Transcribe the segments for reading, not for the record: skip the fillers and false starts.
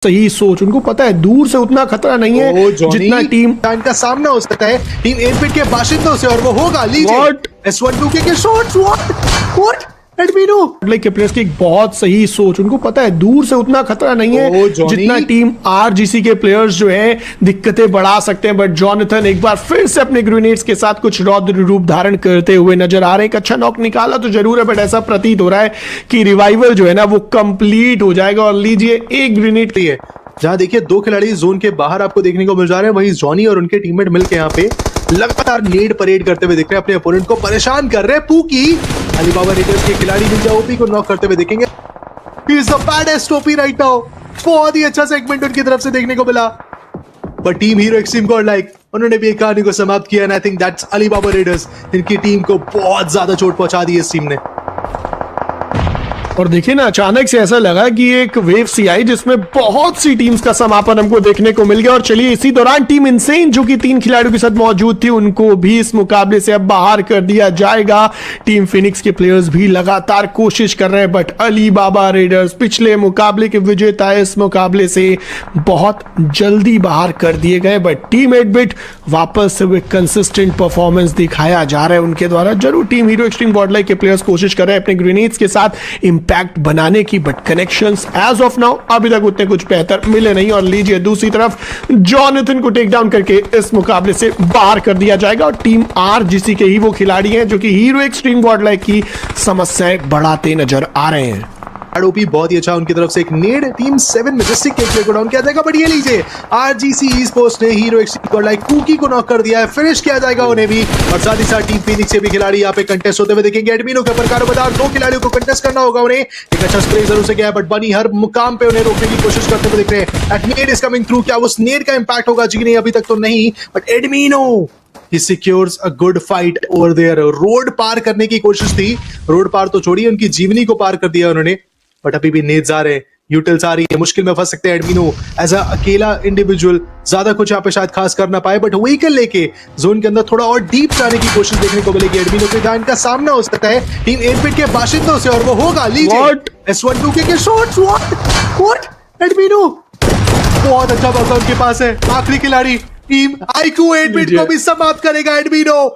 सही सोच, उनको पता है दूर से उतना खतरा नहीं है जितना टीम का सामना हो सकता है टीम 8-बिट के बाशिंदों से, और वो होगा लीजिए S1 के शॉट्स। व्हाट एडमिनो लाइक के प्लेयर्स की एक बहुत सही सोच, उनको पता है दूर से उतना खतरा नहीं है जितना टीम आरजीसी के प्लेयर्स जो है दिक्कतें बढ़ा सकते हैं। बट जॉनथन एक बार फिर से अपने ग्रेनेड्स के साथ कुछ रौद्र रूप धारण करते हुए नजर आ रहे हैं। एक अच्छा नॉक निकाला तो जरूर है, बट ऐसा प्रतीत हो रहा है कि रिवाइवल जो है ना वो कंप्लीट हो जाएगा। और लीजिए एक ग्रेनेड है जहां देखिए दो खिलाड़ी जोन के बाहर आपको देखने को मिल जा रहे हैं, वहीं जॉनी और उनके टीममेट मिलकर यहाँ पे लगातार नेड परेड करते हुए दिख रहे हैं, अपने ओपोनेंट को परेशान कर रहे हैं। पूकी अलीबाबा रेडर्स के खिलाड़ी निंजा ओपी को नॉक करते हुए देखेंगे। He is the baddest OP right now. बहुत ही अच्छा सेगमेंट उनकी तरफ से देखने को मिला, but team hero extreme god like उन्होंने भी एक कहानी को समाप्त किया। And I think that's Alibaba readers, इनकी टीम को बहुत ज्यादा चोट पहुंचा दी इस टीम ने। और देखिए ना, अचानक से ऐसा लगा कि एक वेव सी आई जिसमें बहुत सी टीम्स का समापन हमको देखने को मिल गया। और चलिए इसी दौरान टीम इनसेन जो कि 3 खिलाड़ियों के साथ मौजूद थी उनको भी इस मुकाबले से अब बाहर कर दिया जाएगा। टीम फिनिक्स के प्लेयर्स भी लगातार कोशिश कर रहे हैं, बट अलीबाबा रेडर्स पिछले मुकाबले के विजेता इस मुकाबले से बहुत जल्दी बाहर कर दिए गए। बट टीम 8-बिट वापस से एक कंसिस्टेंट परफॉर्मेंस दिखाया जा रहा है उनके द्वारा। जरूर टीम हीरो एक्सट्रीम गॉडलाइक के प्लेयर्स कोशिश कर रहे हैं अपने ग्रेनेड्स के साथ पैक्ट बनाने की, but connections as of now अभी तक उतने कुछ बेहतर मिले नहीं। और लीजिए दूसरी तरफ जॉनथन को टेक डाउन करके इस मुकाबले से बाहर कर दिया जाएगा। और टीम आरजीसी के ही वो खिलाड़ी हैं जो कि हीरो एक्सट्रीम गॉडलाइक की समस्याएं बढ़ाते नजर आ रहे हैं। आरओपी बहुत ही अच्छा उनकी तरफ से एक नेड टीम 7 मैजेस्टिक के प्लेयर को डाउन किया जाएगा। बट ये लीजिए आरजीसी ई-स्पोर्ट्स ने हीरो एक्सट्रीम गॉडलाइक कुकी को नॉक कर दिया है, फिनिश किया जाएगा उन्हें भी। और साथ ही साथ टीम फिनिक्स से भी खिलाड़ी यहाँ पे कंटेस्ट होते हुए देखेंगे। एडमिनो के ऊपर कारोबार 2 खिलाड़ियों को कंटेस्ट करना होगा उन्हें। एक अच्छा स्प्रे जरूर से किया है, बट बनी हर मुकाम पे उन्हें रोकने की कोशिश करते हुए दिख रहे हैं। At Ned is coming through, क्या उस नेड का इंपैक्ट होगा जी नहीं, अभी तक तो नहीं। बट एडमिनो he secures a good fight over there। Road पार करने की कोशिश थी, रोड पार तो छोड़िए उनकी जीवनी को पार कर दिया उन्होंने। बट अभी भी नेड्स आ रहे हैं, यूटिल्स आ रही है, मुश्किल में फंस सकते हैं एडमिनो एज अ अकेला इंडिविजुअल। ज्यादा कुछ यहाँ पे शायद खास कर ना पाए, बट व्हीकल लेके जोन के अंदर थोड़ा और डीप जाने की कोशिश देखने को मिलेगी एडमिनो के। जहां इनका सामना हो सकता है टीम 8-बिट के बाशिंदों से, और वो होगा लीजिए S1 के शॉट्स। व्हाट एडमिनो बहुत अच्छा मौका उनके पास है। आखिरी खिलाड़ी टीम आईक्यू 8-बिट को भी समाप्त करेगा एडमिनो।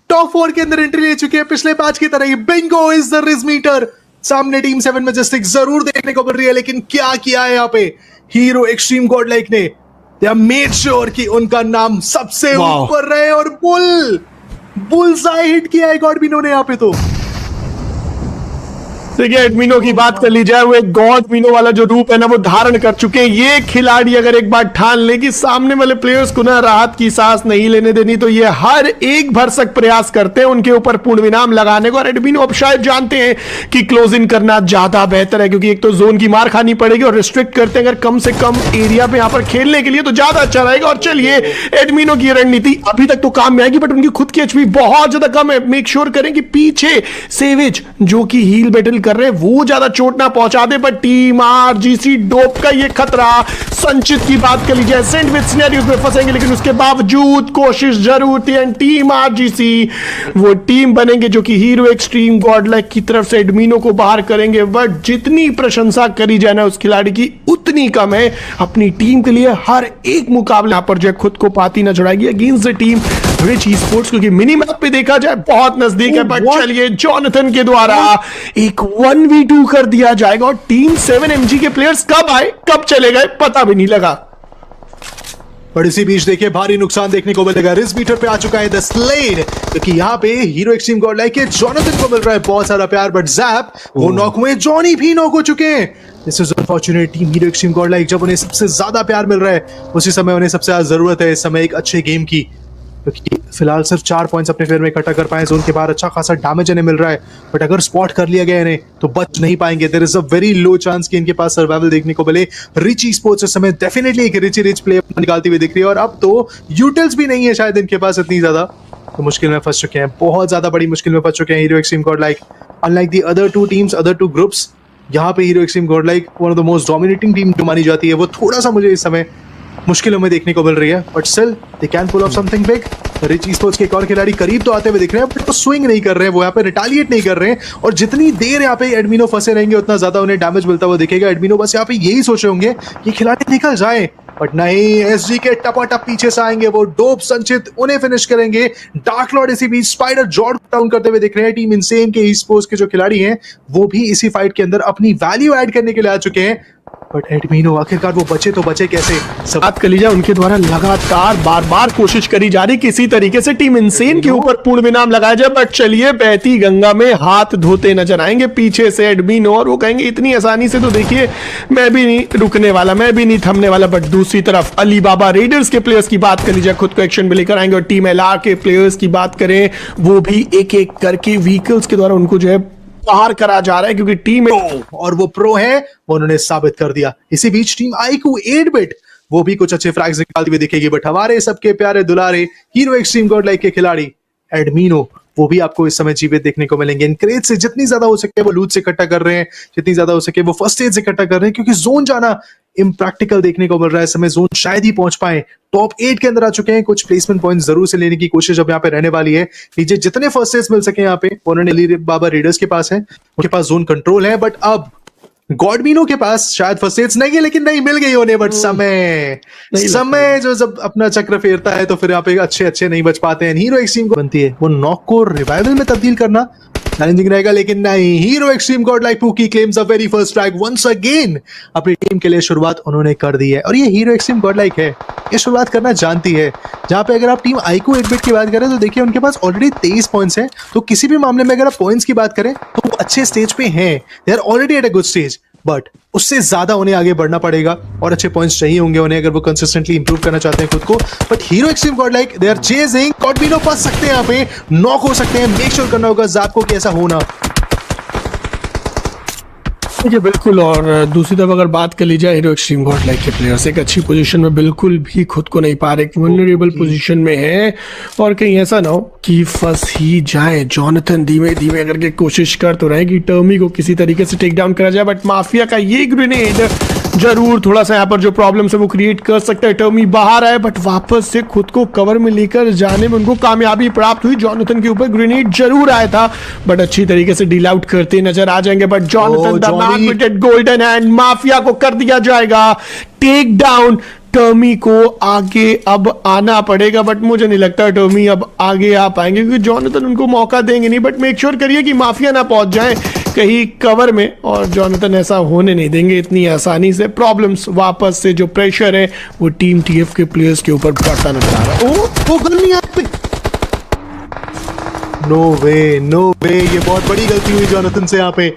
टॉप 4 के अंदर एंट्री ले चुके हैं पिछले मैच की तरह ही। Bingo is the ridge meter. सामने टीम 7 मैजेस्टिक जरूर देखने को मिल रही है, लेकिन क्या किया है यहाँ पे हीरो एक्सट्रीम गॉडलाइक ने। दे हैव मेड श्योर कि उनका नाम सबसे ऊपर रहे, और बुलसाई हिट किया है गॉडमिनो ने यहाँ पे। तो देखिए एडमिनो की बात कर ली जाए, वो एक गॉड मिनो वाला जो रूप है ना वो धारण कर चुके हैं। ये खिलाड़ी अगर एक बार ठान ले कि सामने वाले प्लेयर्स को ना राहत की सांस नहीं लेने देनी, तो ये हर एक भरसक प्रयास करते हैं उनके ऊपर पूर्ण विराम लगाने को। और एडमिनो अब शायद जानते हैं कि क्लोज इन करना ज्यादा बेहतर है, क्योंकि एक तो जोन की मार खानी पड़ेगी और रिस्ट्रिक्ट करते हैं अगर कम से कम एरिया पे यहां पर खेलने के लिए तो ज्यादा अच्छा रहेगा। और चलिए एडमिनो की रणनीति अभी तक तो काम में आएगी, बट उनकी खुद की एचपी बहुत ज्यादा कम है। मेक श्योर करें कि पीछे सेवेज जो कि हील बैटल कर रहे हैं वो ज्यादा चोट ना पहुंचा दे। पर टीम आरजीसी डोप का ये खतरा संचित की बात कर लीजिए, सैंडविच सिनेरियोस में फंसेंगे, लेकिन उसके बावजूद कोशिश जरूर थी। एंड टीम आरजीसी वो टीम बनेंगे जो कि हीरो एक्सट्रीम गॉडलाइक की तरफ से एडमिनो को बाहर करेंगे। बट जितनी प्रशंसा करी जाए ना उस खिलाड़ी की उतनी कम है। अपनी टीम के लिए हर एक मुकाबले यहां पर जो खुद को पाती नजर आएगी against the team rich esports, क्योंकि मिनी मैप पे देखा जाए बहुत नजदीक है। बट चलिए जॉनथन के द्वारा एक 1v2 कर दिया जाएगा, और टीम 7 MG के प्लेयर्स कब आए कब चले गए पता भी नहीं लगा। और इसी बीच देखिए भारी नुकसान देखने को मिलेगा। रिज मीटर पे आ चुका है द स्लेड, क्योंकि यहाँ पे हीरो एक्सट्रीम गॉडलाइक के जॉनथन को मिल रहा है बहुत सारा प्यार, बट जैप वो नॉक हुए, जॉनी भी नॉक हो चुके हैं। This is unfortunate. Team hero extreme Godlike जब उन्हें सबसे ज्यादा प्यार मिल रहा है उसी समय उन्हें सबसे ज्यादा जरूरत है इस समय एक अच्छे गेम की, क्योंकि फिलहाल सिर्फ 4 पॉइंट्स अपने फेवर में इकट्ठा कर पाए। जोन के बाहर अच्छा खासा डैमेज इन्हें मिल रहा है, बट अगर स्पॉट कर लिया गया इन्हें तो बच नहीं पाएंगे। There is a very low chance कि इनके पास सर्वाइवल देखने को मिले। रिच ई-स्पोर्ट्स इस समय डेफिनेटली एक रिच प्ले निकालती हुई दिख रही है, और अब तो यूटिल्स भी नहीं है शायद इनके पास इतनी ज्यादा, तो मुश्किल में फंस चुके हैं, बहुत ज्यादा बड़ी मुश्किल में फंस चुके हैं hero extreme Godlike. Unlike the other 2 teams, other 2 groups, यहाँ पे hero extreme Godlike one of the most dominating team जो मानी जाती है, वो थोड़ा सा मुझे इस समय मुश्किलों में देखने को मिल रही है। But still they can pull off something big. Rich Sports के एक और खिलाड़ी करीब तो आते हुए दिख रहे हैं, बट वो स्विंग नहीं कर रहे हैं, वो यहाँ पे रिटालिएट नहीं कर रहे हैं, और जितनी देर यहाँ पे एडमिनो फंसे रहेंगे उतना ज्यादा उन्हें डैमेज मिलता हुआ दिखेगा। एडमिनो बस यहाँ पे यही सोचे होंगे कि खिलाड़ी निकल जाए, बट नहीं, एसजी के टपाटप पीछे से आएंगे, वो डोप संचित उन्हें फिनिश करेंगे। डार्क लॉर्ड इसी बीच स्पाइडर जॉर्ड डाउन करते हुए दिख रहे हैं। टीम इनसेन के स्पोर्ट्स के जो खिलाड़ी हैं वो भी इसी फाइट के अंदर अपनी वैल्यू ऐड करने के लिए आ चुके हैं, बट एडमिनो आखिरकार वो बचे तो बचे कैसे? बात कर लीजिए, उनके द्वारा लगातार बार बार कोशिश करी जा रही किसी तरीके से टीम इनसेन के ऊपर पूर्ण विराम लगाया जाए, बट चलिए बहती गंगा में हाथ धोते नजर आएंगे पीछे से एडमिनो, और वो कहेंगे इतनी आसानी से तो देखिए मैं भी नहीं रुकने वाला, मैं भी नहीं थमने वाला। बट दूसरी तरफ अली बाबा रेडर्स के प्लेयर्स की बात कर लीजिए, खुद को एक्शन में लेकर आएंगे, और टीम एलआर के प्लेयर्स की बात करें, वो भी एक एक करके व्हीकल्स के द्वारा उनको जो है बाहर करा जा रहा है, क्योंकि टीम और वो प्रो है, वो उन्होंने साबित कर दिया। इसी बीच टीम आईक्यू 8-बिट वो भी कुछ अच्छे फ्रैग्स निकालती हुई दिखेगी, बट हमारे सबके प्यारे दुलारे हीरो एक्सट्रीम गॉड लाइक के खिलाड़ी एडमिनो वो भी आपको इस समय जीवित देखने को मिलेंगे। इन क्रेट से जितनी ज्यादा हो सके वो लूट से इकट्ठा कर रहे हैं, जितनी ज्यादा हो सके वो फर्स्ट एड से इकट्ठा कर रहे हैं, क्योंकि जोन जाना इम्प्रैक्टिकल देखने को मिल रहा है इस समय। जोन शायद ही पहुंच पाए, टॉप 8 के अंदर आ चुके हैं, कुछ प्लेसमेंट पॉइंट जरूर से लेने की कोशिश अब यहाँ पे रहने वाली है। नीचे जितने फर्स्ट एड्स मिल सके यहाँ पे उन्होंने अली बाबा रेडर्स के पास है, उनके पास जोन कंट्रोल है, बट अब गॉडमिनो के पास शायद फर्स्ट एड्स नहीं है, लेकिन नहीं मिल गई उन्हें। बट समय जो जब अपना चक्र फेरता है तो फिर यहाँ पे अच्छे नहीं बच पाते हैं। हीरो एक्सट्रीम को बनती है वो नॉक को रिवाइवल में तब्दील करना चैलेंजिंग रहेगा, लेकिन नहीं, Hero extreme god like Pookie claims a very first frag once again. अपनी टीम के लिए शुरुआत उन्होंने कर दी है, और ये हीरो एक्सट्रीम गॉड लाइक है, ये शुरुआत करना जानती है। जहां पे अगर आप टीम आईक्यू 8-बिट की बात करें तो देखिए उनके पास ऑलरेडी 23 पॉइंट्स हैं, तो किसी भी मामले में अगर आप पॉइंट्स की बात करें तो वो अच्छे स्टेज पे हैं, they are already at a good stage, but उससे ज्यादा उन्हें आगे बढ़ना पड़ेगा और अच्छे पॉइंट्स चाहिए होंगे उन्हें अगर वो कंसिस्टेंटली इंप्रूव करना चाहते हैं खुद को। But hero extreme god like they are chasing, गॉडमिनो फंस सकते हैं यहाँ पे, नॉक हो सकते हैं, मेक श्योर करना होगा ज़ैप को कि ऐसा होना। देखिए बिल्कुल, और दूसरी तरफ अगर बात कर ली जाए हीरो एक्सट्रीम गॉड लाइक के प्लेयर्स एक अच्छी पोजीशन में बिल्कुल भी खुद को नहीं पा रहे, वल्नरेबल पोजीशन में है, और कहीं ऐसा ना हो कि फंस ही जाए। जॉनथन धीमे धीमे करके कोशिश कर तो रहे कि टर्मी को किसी तरीके से टेक डाउन करा जाए, बट माफिया का ये ग्रेनेड जरूर थोड़ा सा यहाँ पर जो प्रॉब्लम्स है वो क्रिएट कर सकता है। टर्मी बाहर आए, बट वापस से खुद को कवर में लेकर जाने में उनको कामयाबी प्राप्त हुई। जॉनथन के ऊपर ग्रेनेड जरूर आया था, बट अच्छी तरीके से डील आउट करते नजर आ जाएंगे। But Jonathan golden hand, mafia को कर दिया जाएगा टेक डाउन। टर्मी को आगे अब आना पड़ेगा, बट मुझे नहीं लगता टर्मी अब आगे आ पाएंगे, क्योंकि जॉनथन उनको मौका देंगे नहीं। बट मेक श्योर करिए कि माफिया ना पहुंच जाए कहीं कवर में, और जॉनथन ऐसा होने नहीं देंगे इतनी आसानी से। प्रॉब्लम्स वापस से जो प्रेशर है वो टीम टीएफ के प्लेयर्स के ऊपर बढ़ता नजर आ रहा है। वो गन नहीं यहाँ पे, नो वे, ये बहुत बड़ी गलती हुई जॉनथन से। यहाँ पे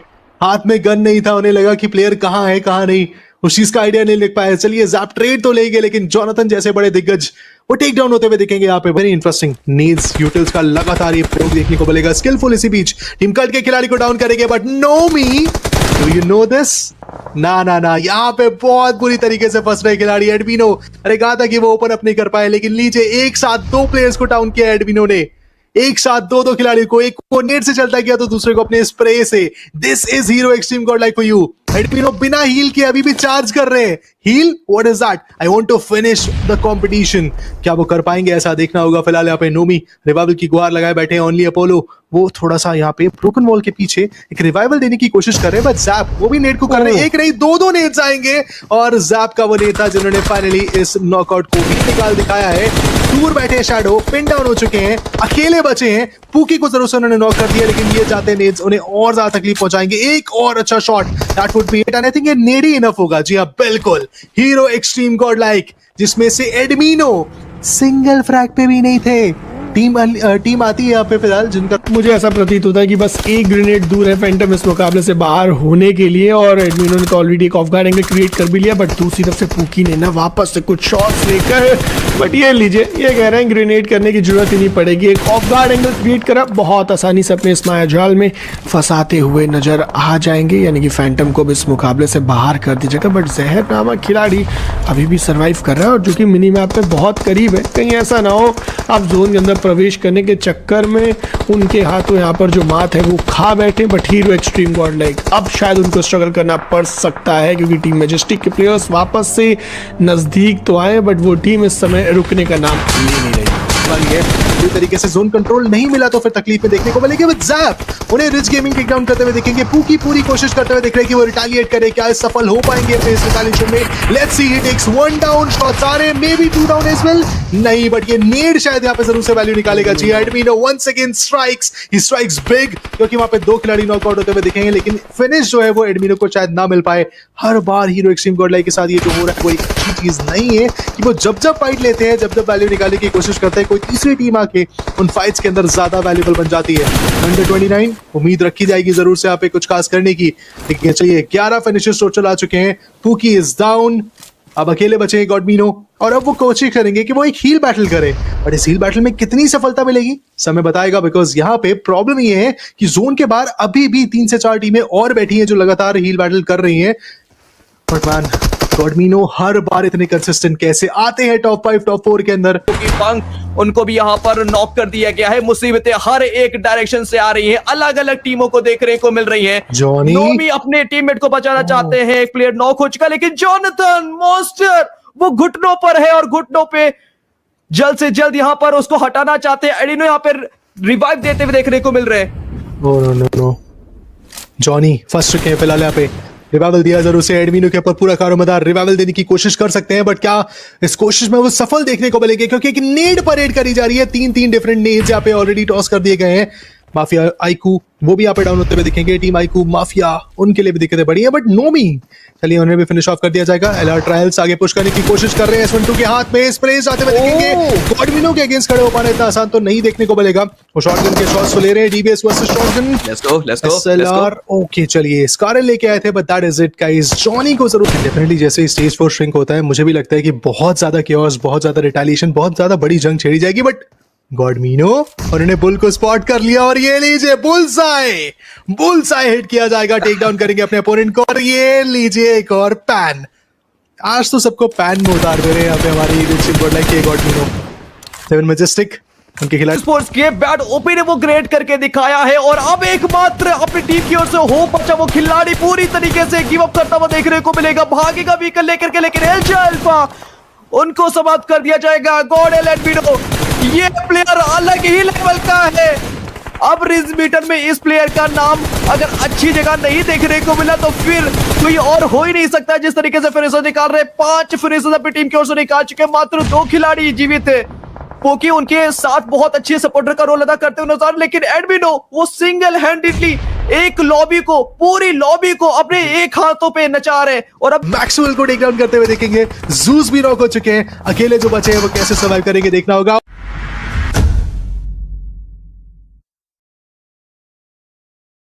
हाथ में गन नहीं था, उन्हें लगा कि प्लेयर कहाँ है कहाँ नहीं, उस चीज का आइडिया नहीं लिख पाया। चलिए ज़ैप ट्रेड तो ले गए, लेकिन जॉनथन जैसे बड़े दिग्गज वो टेक डाउन होते हुए दिखेंगे यहाँ पे। वेरी इंटरेस्टिंग, नीड्स यूटिल्स का लगातार ये प्रयोग देखने को मिलेगा। स्किलफुल इसी बीच टीम कट के खिलाड़ी को डाउन करेंगे, बट नोमी, डू यू नो दिस? ना, यहाँ पे बहुत बुरी तरीके से फंस रहे खिलाड़ी एडमिनो। अरे कहा था कि वो ओपन अप नहीं कर पाए, लेकिन लीजिए एक साथ 2 प्लेयर्स को डाउन किया एडमिनो ने, एक साथ 2 खिलाड़ी को, एक को नेट से चलता किया तो दूसरे को अपने स्प्रे से। This is hero extreme god like for you. एडमिनो बिना हील के अभी भी चार्ज कर रहे हैं। Heal, what is that? I want to finish the competition. क्या वो कर पाएंगे? ऐसा देखना होगा। फिलहाल यहाँ पे नोमी रिवाइवल की गुहार लगाए बैठे हैं। ओनली अपोलो वो थोड़ा सा यहाँ पे ब्रोकन वॉल के पीछे एक रिवाइवल देने की कोशिश कर रहे हैं, बट ज़ैप वो भी नेट को कर रहे हैं। एक नहीं 2 नेट्स आएंगे, और ज़ैप का वो नेट था जिन्होंने फाइनली इस नॉकआउट को भी निकाल दिखाया है। दूर बैठे शैडो पिन डाउन हो चुके हैं, अकेले बचे हैं। पूकी को जरूर से उन्होंने नॉक कर दिया, लेकिन ये जाते नेट्स उन्हें और ज्यादा तकलीफ पहुंचाएंगे। एक और अच्छा shot, that would be it, and I think ये नेट ही इनफ होगा। जी हाँ बिल्कुल, हीरो एक्सट्रीम गॉड लाइक, जिसमें से एडमिनो सिंगल फ्रैग पे भी नहीं थे। टीम आती है यहाँ पे फिलहाल, जिनका मुझे ऐसा प्रतीत होता है कि बस एक ग्रेनेड दूर है फैंटम इस मुकाबले से बाहर होने के लिए, और एडमिनो ने तो ऑलरेडी एक ऑफ गार्ड एंगल क्रिएट कर भी लिया। बट दूसरी तरफ से पूकी ने ना वापस से कुछ शॉट्स लेकर, बट ये लीजिए, ये कह रहे हैं ग्रेनेड करने की जरूरत ही नहीं पड़ेगी। एक ऑफ गार्ड एंगल क्रिएट करा, बहुत आसानी से अपने इस माया जाल में फंसाते हुए नजर आ जाएंगे, यानी कि फैंटम को भी इस मुकाबले से बाहर कर दी जाएगा। बट जहर नामक खिलाड़ी अभी भी सर्वाइव कर रहा है, और जो कि मिनी मैप पे बहुत करीब है। कहीं ऐसा ना हो आप जोन के अंदर प्रवेश करने के चक्कर में उनके हाथों यहाँ पर जो मात है वो खा बैठे। But hero extreme god like अब शायद उनको स्ट्रगल करना पड़ सकता है, क्योंकि टीम मैजेस्टिक के प्लेयर्स वापस से नजदीक तो आए, बट वो टीम इस समय रुकने का नाम ले नहीं रही। आने वाली है। पूरी तरीके से जोन कंट्रोल नहीं मिला तो फिर तकलीफ में देखने को मिलेगी। विद ज़ैप उन्हें रिच गेमिंग टेक डाउन करते हुए देखेंगे। पूकी पूरी कोशिश करते हुए दिख रहे हैं कि वो रिटालिएट करे, क्या सफल हो पाएंगे अपने इस रिटालिएशन में। Let's see, he takes 1 down, shots आ रहे हैं, maybe 2 down as well, नहीं बट ये नेड शायद यहाँ पे जरूर से वैल्यू निकालेगा। जी एडमिनो once again strikes, he strikes big, क्योंकि वहां पे 2 खिलाड़ी नॉकआउट होते हुए दिखेंगे, लेकिन फिनिश जो है वो एडमिनो को शायद ना मिल पाए। हर बार हीरो एक्सट्रीम गॉडलाइक के साथ ये जो हो रहा है वो एक अच्छी चीज नहीं है कि वो जब जब फाइट लेते हैं, जब जब वैल्यू निकालने की कोशिश करते हैं, कोई तीसरी टीम आके उन फाइट्स के अंदर ज्यादा वैल्यूबल बन जाती है। अंडर 29 उम्मीद रखी जाएगी जरूर से यहाँ पे कुछ खास करने की, लेकिन चलिए 11 फिनिशर्स टोटल आ चुके हैं। पूकी इज डाउन, अब अकेले बचे हैं गॉडमिनो, और अब वो कोशिश करेंगे कि वो एक हील बैटल करे, बट इस हील बैटल में कितनी सफलता मिलेगी समय बताएगा, बिकॉज यहाँ पे प्रॉब्लम ये है कि जोन के बाहर अभी भी 3 से 4 टीमें और बैठी हैं जो लगातार हील बैटल कर रही हैं। बट मैन, गॉडमिनो हर बार इतने कंसिस्टेंट कैसे आते हैं टॉप 5 टॉप 4 के अंदर। क्योंकि पंख उनको भी यहाँ पर नॉक कर दिया गया है। मुसीबतें हर एक डायरेक्शन से आ रही हैं, अलग अलग टीमों को देखने को मिल रही हैं। जॉनी नोमी अपने टीममेट को बचाना चाहते हैं, एक प्लेयर नॉक हो चुका, लेकिन जोनाथन मॉन्स्टर वो घुटनों पर है और घुटनों पे जल्द से जल्द यहाँ पर उसको हटाना चाहते हैं। एडिनो यहाँ पर रिवाइव देते हुए देखने को मिल रहे हैं। नो, जॉनी फंस चुके हैं फिलहाल यहाँ पे। रिवाइवल दिया जरूर से, एडमिनो के ऊपर पूरा कारोमदार रिवाइवल देने की कोशिश कर सकते हैं, बट क्या इस कोशिश में वो सफल देखने को मिलेंगे, क्योंकि एक नेड परेड करी जा रही है। 3 डिफरेंट नेड्स यहाँ पे ऑलरेडी टॉस कर दिए गए हैं। माफिया आईकू वो भी यहाँ पे डाउन होते हुए दिखेंगे। टीम आईकू माफिया उनके लिए भी दिक्कतें बड़ी है, बट नोमी चलिए उन्हें भी फिनिश ऑफ कर दिया जाएगा। एलआर ट्रायल्स आगे पुश करने की कोशिश कर रहे हैं। S12 के हाथ में स्प्रेस आते हुए दिखेंगे। गॉडमिनो के अगेंस्ट खड़े हो पाना इतना आसान तो नहीं देखने को मिलेगा। वो शॉटगन के शॉट्स तो ले रहे हैं, DBS versus shotgun. Let's go SLR okay, चलिए स्कारल लेके आए थे, but that is it guys. Johnny को जरूर डेफिनेटली जैसे ही स्टेज 4 श्रिंक होता है, मुझे भी लगता है कि बहुत ज्यादा केओस, बहुत ज्यादा रिटेलिएशन, बहुत ज्यादा बड़ी जंग छेड़ी जाएगी, बट गॉडमिनो और इन्हें बुल को स्पॉट कर लिया, और ये लीजिए बुलसाई हिट किया जाएगा। टेक डाउन करेंगे अपने अपोनेंट को, और ये लीजिए एक और पैन। आज तो सबको पैन में उतार दे रहे हैं यहाँ पे हमारी गॉडलाइक के गॉडमिनो। 7 मैजेस्टिक उनके खिलाफ स्पोर्ट्स के बैड ओपी ने वो ग्रेड करके दिखाया है, और अब एकमात्र अपनी टीम की ओर से हो बचा वो खिलाड़ी पूरी तरीके से गिव अप करता हुआ देखने को मिलेगा। भागेगा व्हीकल लेकर के, लेकिन अल्फा उनको समाप्त कर दिया जाएगा। गॉड एडमिनो ये प्लेयर अलग ही लेवल का है। अब रिज मीटर में इस प्लेयर का नाम अगर अच्छी जगह नहीं देखने को मिला तो फिर कोई और हो ही नहीं सकता। जिस तरीके से फिनिशर निकाल रहे, 5 फिनिशर अपनी टीम की ओर से निकाल चुके, मात्र 2 खिलाड़ी जीवित थे। पोकी उनके साथ बहुत अच्छे सपोर्टर का रोल अदा करते हुए नजर, लेकिन एडमिनो वो सिंगल हैंडेडली एक लॉबी को, पूरी लॉबी को अपने एक हाथों पे नचा रहे। और अब मैक्सवेल को टेक डाउन करते हुए देखेंगे। जूस भी नॉक हो चुके हैं, अकेले जो बचे हैं वो कैसे सर्वाइव करेंगे देखना होगा।